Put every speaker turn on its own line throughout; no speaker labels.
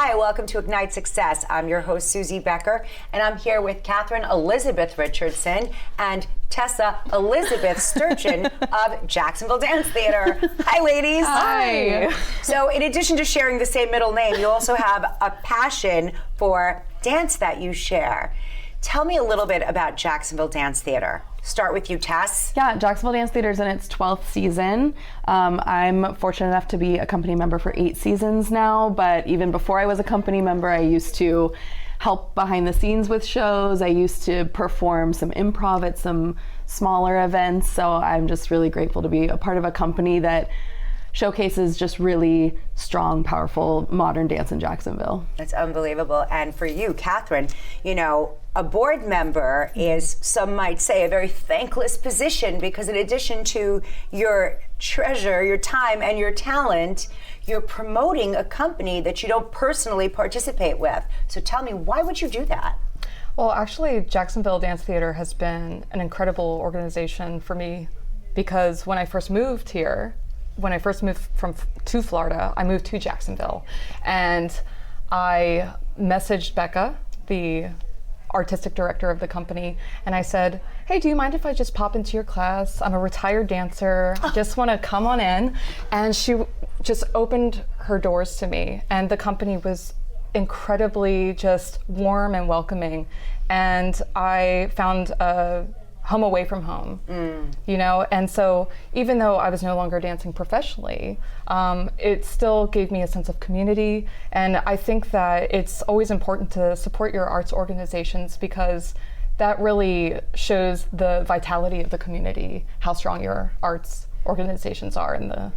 Hi, welcome to Ignite Success. I'm your host, Suzie Becker, and I'm here with Katherine Elizabeth Richardson and Tessa Elizabeth Sturgeon of Jacksonville Dance Theatre. Hi, ladies.
Hi.
So in addition to sharing the same middle name, you also have a passion for dance that you share. Tell me a little bit about Jacksonville Dance Theatre. Start with you, Tess.
Yeah, Jacksonville Dance Theatre is in its 12th season. I'm fortunate enough to be a company member for 8 seasons now, but even before I was a company member, I used to help behind the scenes with shows. I used to perform some improv at some smaller events, so I'm just really grateful to be a part of a company that showcases just really strong, powerful, modern dance in Jacksonville.
That's unbelievable. And for you, Katherine, you know, a board member is, some might say, a very thankless position because in addition to your treasure, your time, and your talent, you're promoting a company that you don't personally participate with. So tell me, why would you do that?
Well, actually, Jacksonville Dance Theatre has been an incredible organization for me because when I first moved to Florida, I moved to Jacksonville, and I messaged Becca, the artistic director of the company, and I said, hey, do you mind if I just pop into your class? I'm a retired dancer, I just want to come on in. And she just opened her doors to me, and the company was incredibly just warm and welcoming, and I found a home away from home, you know? And so even though I was no longer dancing professionally, it still gave me a sense of community. And I think that it's always important to support your arts organizations because that really shows the vitality of the community, how strong your arts organizations are in the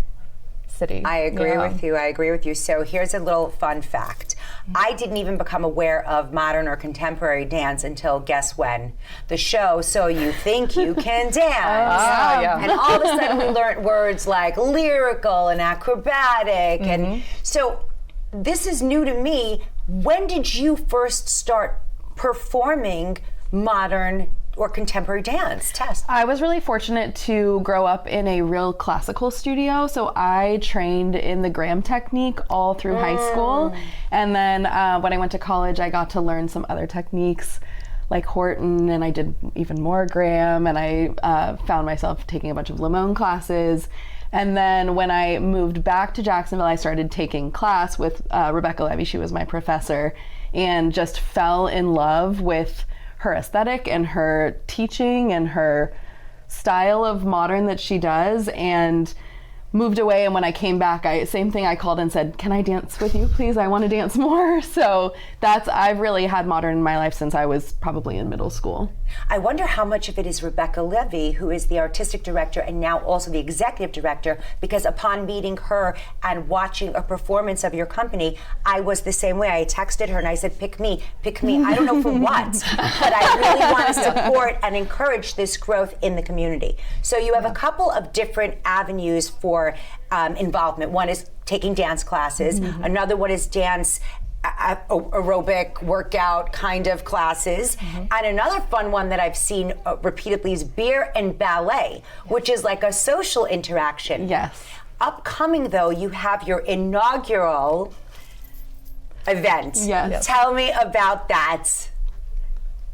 city.
I agree with you. I agree with you. So here's a little fun fact. I didn't even become aware of modern or contemporary dance until, guess when? The show So You Think You Can Dance.
Yeah.
And all of a sudden we learned words like lyrical and acrobatic. And so this is new to me. When did you first start performing modern or contemporary dance? Tess.
I was really fortunate to grow up in a real classical studio, so I trained in the Graham technique all through high school, and then when I went to college I got to learn some other techniques like Horton, and I did even more Graham, and I found myself taking a bunch of Limon classes. And then when I moved back to Jacksonville, I started taking class with Rebecca Levy. She was my professor, and just fell in love with her aesthetic and her teaching and her style of modern that she does, and moved away. And when I came back, same thing, I called and said, can I dance with you, please? I want to dance more. So I've really had modern in my life since I was probably in middle school.
I wonder how much of it is Rebecca Levy, who is the artistic director and now also the executive director, because upon meeting her and watching a performance of your company, I was the same way. I texted her and I said, pick me. I don't know for what, but I really want to support and encourage this growth in the community. So you have a couple of different avenues for involvement. One is taking dance classes. Another one is dance aerobic workout kind of classes. And another fun one that I've seen repeatedly is beer and ballet, which is like a social interaction.
Yes.
Upcoming though, you have your inaugural event.
Yes.
Tell me about that.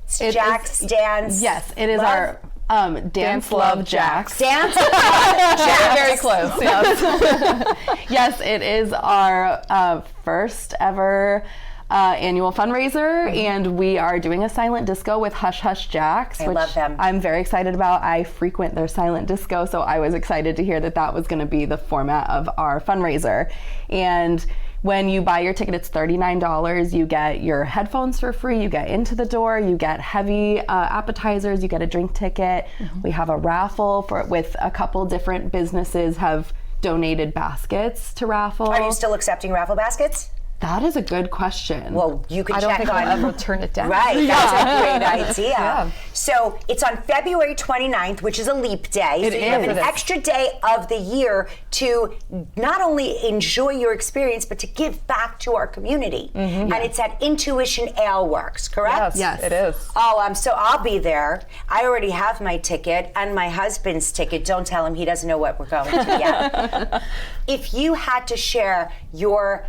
Jack's Dance.
Yes, it is
Love?
our Dance Love Jax.
Dance Love Jax.
Very close, yes. Yes, it is our first ever annual fundraiser, and we are doing a silent disco with Hush Hush Jax, which
love them.
I'm very excited about. I frequent their silent disco, so I was excited to hear that that was going to be the format of our fundraiser. And when you buy your ticket, it's $39. You get your headphones for free. You get into the door. You get heavy appetizers. You get a drink ticket. We have a raffle with a couple different businesses have donated baskets to raffle.
Are you still accepting raffle baskets?
That is a good question.
Well, you can
I don't
check
think
on
I'll ever turn it down.
Right, that's a great idea.
Yeah.
So it's on February 29th, which is a leap day.
It
so you have
is.
an extra day of the year to not only enjoy your experience, but to give back to our community. And it's at Intuition Ale Works, correct?
Yes.
It is.
Oh, so I'll be there. I already have my ticket and my husband's ticket. Don't tell him, he doesn't know what we're going to yet. If you had to share your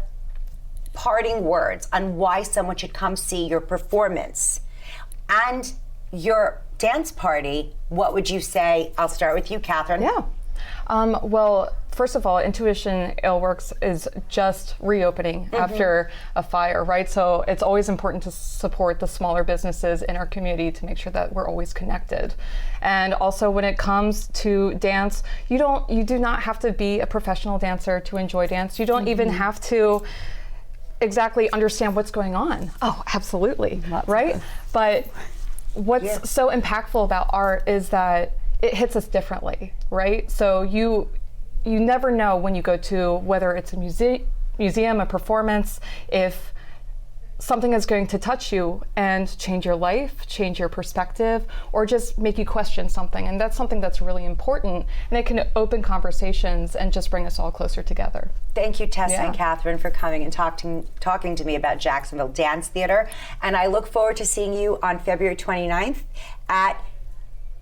parting words on why someone should come see your performance and your dance party, what would you say? I'll start with you, Katherine.
Yeah. Well, first of all, Intuition Aleworks is just reopening after a fire, right? So it's always important to support the smaller businesses in our community to make sure that we're always connected. And also, when it comes to dance, you do not have to be a professional dancer to enjoy dance. You don't even have to exactly understand what's going on. Oh, absolutely, right? But what's so impactful about art is that it hits us differently, right? So you never know when you go to, whether it's a museum, a performance, if something is going to touch you and change your life, change your perspective, or just make you question something. And that's something that's really important. And it can open conversations and just bring us all closer together.
Thank you, Tess and Katherine, for coming and talking to me about Jacksonville Dance Theatre. And I look forward to seeing you on February 29th at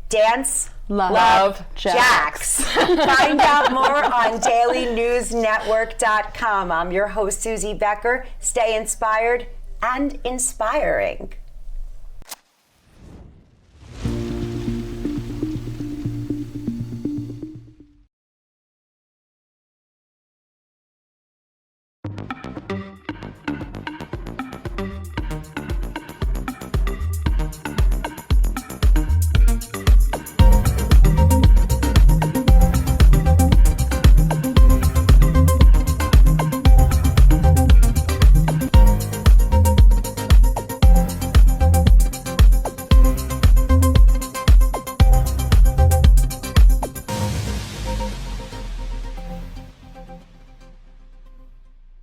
Dance Love Jax. Find out more on dailynewsnetwork.com. I'm your host, Suzie Becker. Stay inspired and inspiring.